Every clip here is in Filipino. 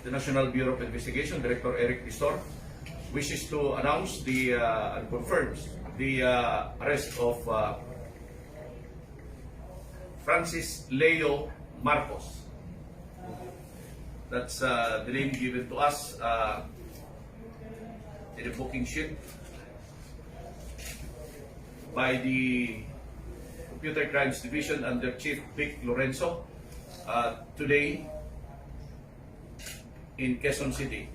the National Bureau of Investigation, Director Eric Pistor, wishes to announce and confirms the arrest of Francis Leo Marcos. That's the name given to us in the booking sheet by the Computer Crimes Division under Chief Vic Lorenzo today in Quezon City.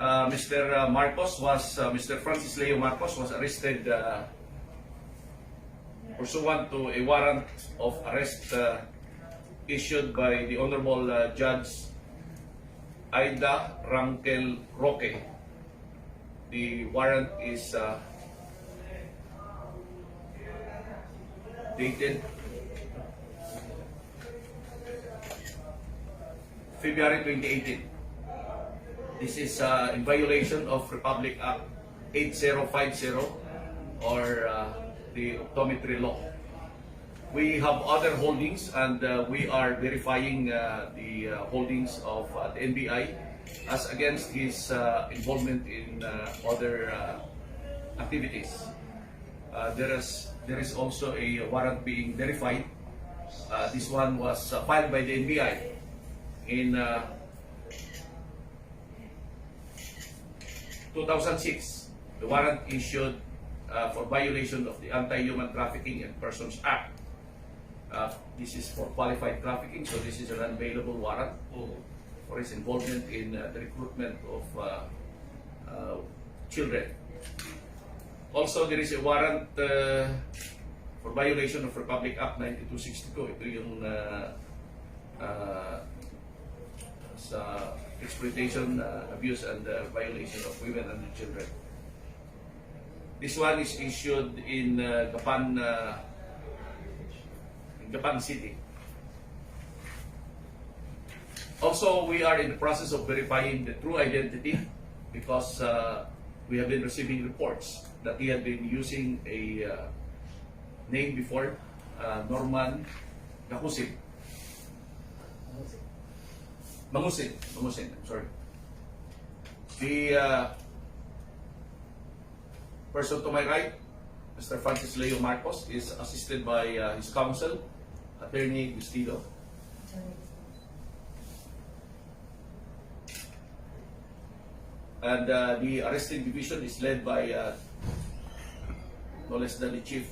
Mr. Francis Leo Marcos was arrested pursuant to a warrant of arrest issued by the Honorable Judge Aida Rangel Roque. The warrant is dated February 2018. This is in violation of Republic Act 8050 or the optometry law. We have other holdings and we are verifying the holdings of the NBI as against his involvement in other activities. There is also a warrant being verified. This one was filed by the NBI in 2006. The warrant issued for violation of the Anti-Human Trafficking and Persons Act. This is for qualified trafficking, so this is an unavailable warrant for his involvement in the recruitment of children. Also, there is a warrant for violation of Republic Act 9262. Ito yung sa exploitation, abuse, and violation of women and children. This one is issued in Gapan City. Also, we are in the process of verifying the true identity because we have been receiving reports that he had been using a name before, Norman Gakusin. Mangusin, I'm sorry. The person to my right, Mr. Francis Leo Marcos, is assisted by his counsel, Attorney Gustido. And the arresting division is led by no less than the Chief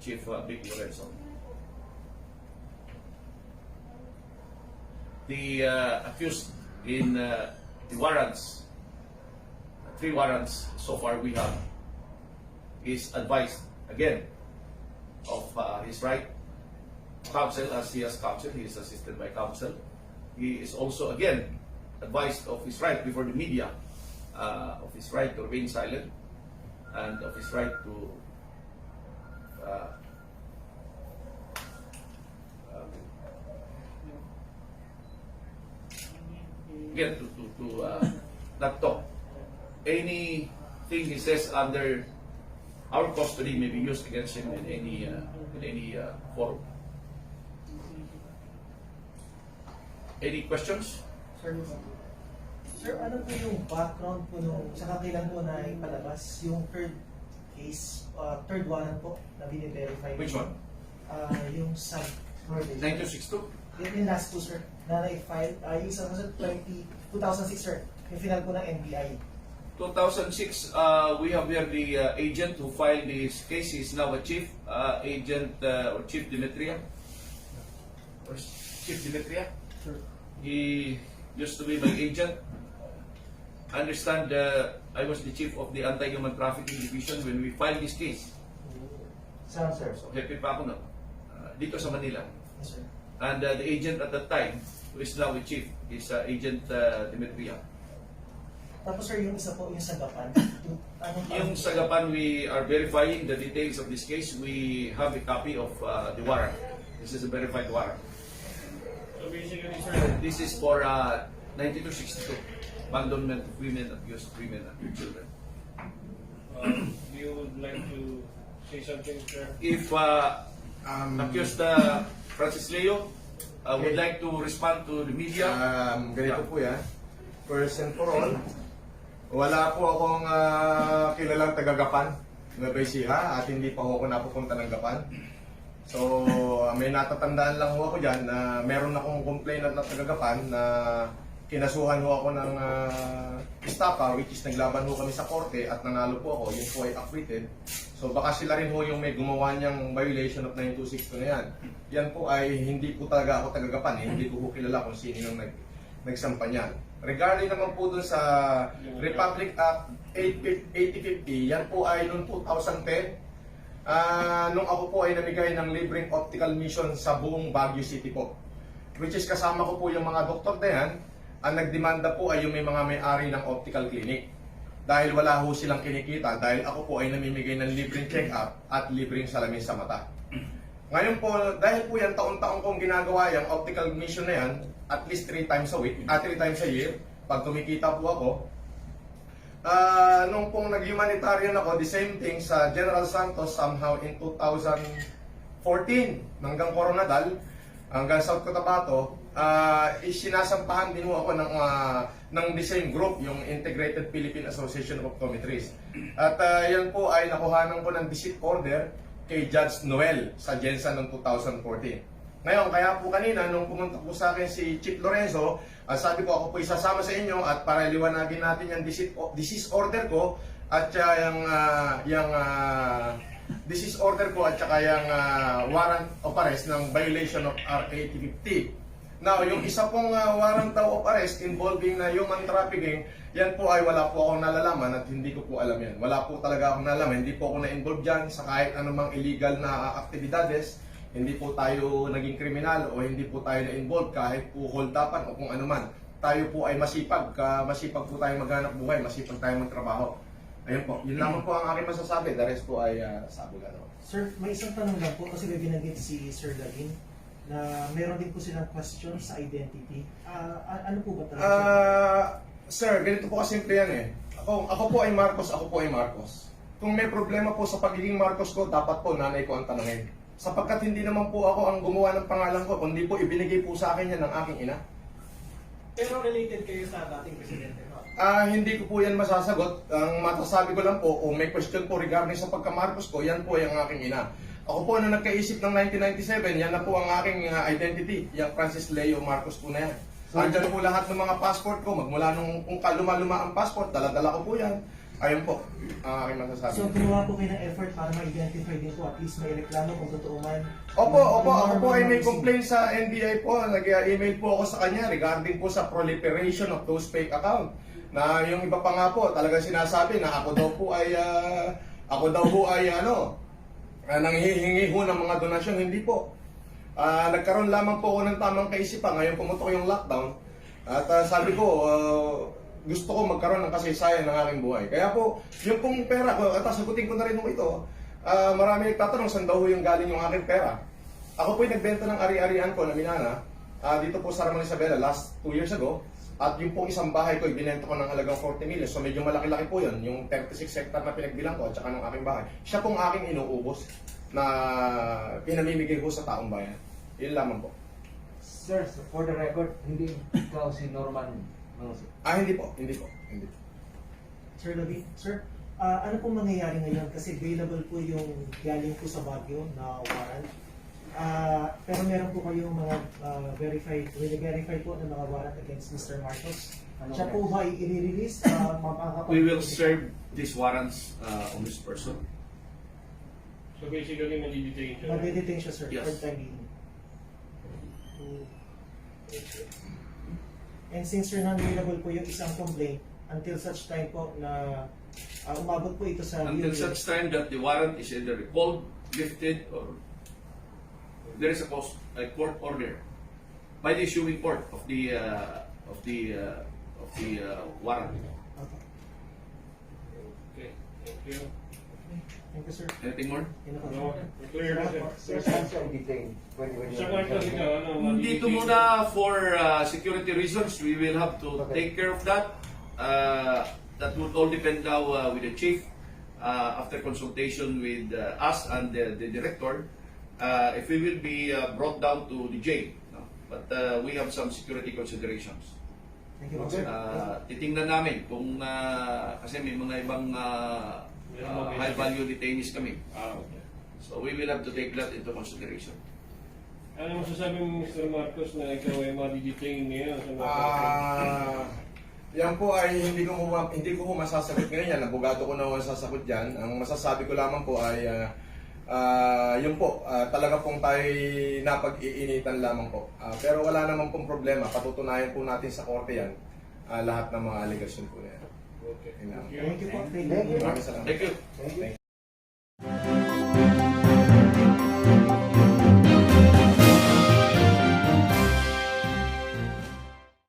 Vic Lorenzo. The accused in the warrants, 3 warrants so far we have, is advised again of his right counsel, as he has counsel. He is assisted by counsel. He is also again advised of his right before the media, of his right to remain silent, and of his right to again to not talk. Anything he says under our custody may be used against him in any forum. Any questions? Sir, ano po yung background po nung sa kailan po na ipalabas yung third case, third warrant po na bine-verify? Which one? Yung sa 9262? Yan yung last po, sir, na na-file. Yung isa po sa 2006, sir, yung final po ng NBI. 2006, we have here the agent who filed this case. He is now a chief, agent or Chief Demetria. Chief Demetria? Sure. He used to be my agent. I understand I was the chief of the Anti-Human Trafficking Division when we filed this case. Saan, sir? So, happy pa ako na. Dito sa Manila. Yes, sir. And the agent at that time, who is now a chief, is Agent Demetria. Tapos, sir, yung isa po, yung sagapan. Yung sagapan, we are verifying the details of this case. We have a copy of the warrant. This is a verified warrant. So basically, sir, This is for 9262, abandonment of women, abuse of women and children. you would like to say something, sir? If accused Francis Leo would like to respond to the media. Ganito po yan. First and for all, wala po akong kilalang taga-Gapan na Ecija at hindi pa ho ako napupunta ng Gapan. So, may natatandaan lang ho ako dyan na meron akong complainant na taga-Gapan na kinasuhan ho ako ng estafa, which is naglaban ho kami sa korte at nanalo po ako, yun po ay acquitted. So baka sila rin ho yung may gumawa niyang violation of 9262 na yan. Yan po ay hindi po talaga ako taga-Gapan, hindi ko po kilala kung sino yung nagsampa niyan. Regarding naman po dun sa Republic Act 8050, yan po ay noong 2010, nung ako po ay namigay ng libreng optical mission sa buong Baguio City po. Which is kasama ko po yung mga doktor na yan. Ang nagdemanda po ay yung may mga may-ari ng optical clinic. Dahil wala ho silang kinikita, dahil ako po ay namimigay ng libreng check-up at libreng salamin sa mata. Ngayon po, dahil po yan taon-taon kong ginagawa yung optical mission na yan, at least 3 times a week, 3 times a year, pag kumikita po ako, nung pong nag-humanitarian ako, the same thing sa General Santos somehow in 2014, hanggang Coronadal, hanggang South Cotabato, sinasampahan din mo ako ng the same group, yung Integrated Philippine Association of Optometrists. At yan po ay nakuhanan ko ng visit order kay Judge Noel sa Jensen noong 2014. Ngayon, kaya po kanina, nung pumunta po sa akin si Chief Lorenzo, sabi ko ako po isasama sa inyo at para liwanagin natin yung disease order ko at yung disease order ko at saka yung warrant of arrest ng violation of RA 8050. Now, yung isa pong warrant of arrest involving na human trafficking, yan po ay wala po akong nalalaman at hindi ko po alam yan. Wala po talaga akong nalalaman, hindi po ako na-involve dyan sa kahit anumang illegal na aktibidades. Hindi po tayo naging kriminal o hindi po tayo na-involve kahit po hold-upan o kung ano man. Tayo po ay masipag, masipag po tayo maghanap buhay, masipag tayo magtrabaho. Ayun po, yun lamang po ang aking masasabi. The rest po ay sabugado. Sir, may isang tanong lang po kasi may binanggit si Sir Lagin na meron din po silang question sa identity. Ano po ba talaga? Sir, ganito po kasimple yan eh. Ako po ay Marcos, ako po ay Marcos. Kung may problema po sa pagiging Marcos ko, dapat po nanay ko ang tanungin. Sapagkat hindi naman po ako ang gumawa ng pangalan ko, kundi po ibinigay po sa akin yan ng aking ina. Pero related kayo sa dating presidente, no? Hindi ko po yan masasagot. Ang masasabi ko lang po, kung may question po regarding sa pagka-Marcos ko, yan po yung aking ina. Ako po na nagkaisip ng 1997, yan na po ang aking identity, yung Francis Leo Marcos po na yan. Andyan po lahat ng mga passport ko, magmula nung kung kaluma-luma ang passport, dala-dala ko po yan. Ayun po, ang aking masasabi. So, gumawa po kayo ng effort para ma-identify din po, at least may reklamo kung totoo man. Opo, ako po ay may complaint sa NBI po. Nag-email po ako sa kanya regarding po sa proliferation of those fake account. Na yung iba pa nga po, talagang sinasabi na ako daw po ay nanghihingi ho ng mga donasyon. Hindi po. Nagkaroon lamang po ako ng tamang kaisipan. Ngayon pumutok yung lockdown. At sabi ko, gusto ko magkaroon ng kasaysayan ng aking buhay. Kaya po, yung pong pera ko, at sagutin ko na rin mo ito, marami nagtatanong saan daw yung galing yung aking pera. Ako po'y nagbenta ng ari-arian ko na minana, dito po sa Ramon Isabela last 2 years ago, at yung pong isang bahay ko, ibinenta ko ng halagang 40 million. So medyo malaki-laki po yun, yung 36 hectare na pinagbilang ko at saka ng aking bahay. Siya pong aking inuubos na pinamimigay ko sa taong bayan. Yun lamang po. Sir, for the record, hindi ikaw si Norman Manguso. Hindi po. Sir Lagin, sir, ano pong mangyayari ngayon? Kasi available po yung galing po sa Baguio na warrant. Pero meron po kayong mga verify po ng mga warrant against Mr. Marcos. Siya po ba i-release? We will serve these warrants on this person. So basically, nadidetain siya. Mag-detain siya, sir, Yes. for time being. And since sir, non-available po yung isang complaint until such time po na umabot po ito sa Until DOJ. such time that the warrant is either recalled, lifted, or there is a court order by the issuing court of the warrant. Okay. Okay, thank you. Thank you, sir. Anything more? Yun na po, No, sir. clear na siya. Sir, saan siya i-detain? Pwede ba Sa Marcos ikaw, ano? Dito muna for security reasons, we will have to take care of that. That would all depend now with the chief after consultation with us and the director. If we will be brought down to the jail, no? But we have some security considerations. Thank you, Okay. sir. Titingnan namin kung kasi may mga ibang high value detainees kami. Okay. So we will have to take that into consideration. Ano masasabi mo, Mr. Marcos, na ikaw ay ma-detain ngayon sa mga Yan po ay hindi ko po masasagot ngayon yan. Abogado ko na masasagot dyan. Ang masasabi ko lamang po ay yun po, talaga pong tayo napag-iinitan lamang po. Pero wala naman pong problema. Patutunayan po natin sa korte yan lahat ng mga allegation po na yan. Okay. Yun lang. Thank you po. Thank you. Maraming salamat. Thank you. Thank you.